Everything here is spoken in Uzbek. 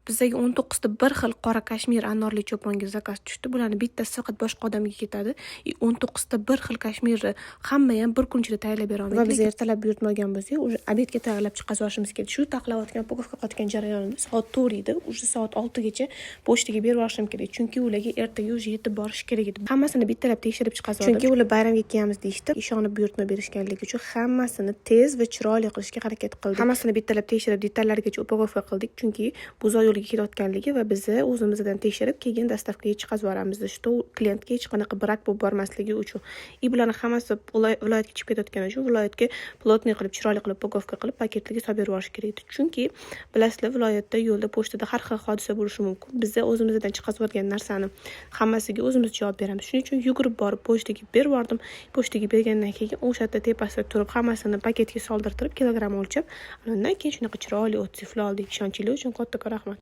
Bizga 19 ta bir xil qora kashmir anorli cho'ponga zakaz tushdi. Bularning bittasi faqat boshqa odamga ketadi. 19 ta bir xil kashmirni hamma ham bir kun ichida tayyorlab bera olmaydi. Va biz ertalab buyurtma olgan bo'lsak, уже obedga tayyorlab chiqazib kerak. Shu taxlayotgan pokovka qotgan jarayonida soat 4 edi. Уже soat 6 gacha pochtaga berib yuborishim kerak. Chunki ularga ertaga уже yetib borish kerak edi. Hammasini bittalab tekshirib chiqazdim. Chunki ular bayramga kelamiz deyishdi. Ishonib buyurtma berishganligi uchun hammasini tez va chiroyli qilishga harakat qildik. Hammasini bittalab tekshirib, detallargacha upakovka qildik. Chunki bu yo'lga ketayotganligi va biz o'zimizdan tekshirib keyin dastavkaga chiqazib yuboramiz, что klientga hech qanaqa brak bo'lib bormasligi uchun. Bularning hammasi viloyatga chiqib ketayotgani uchun viloyatga plotniy qilib, chiroyli qilib upakovka qilib paketlarga solib berib yuborish kerak edi. Chunki bilasizlar, viloyatda yo'lda pochtada har xil hodisa bo'lishi mumkin. Biz o'zimizdan chiqazib yuborgan narsani hammasiga o'zimiz javob beramiz. Shuning uchun yugurib borib pochtaga berib yubordim. Pochtaga bergandan keyin o'sha yerda tepasida turib hammasini paketga soldirtirib, kilogramm o'lchab, undan keyin shunaqa chiroyli otsiflar oldik. Ishonchinglar uchun katta rahmat.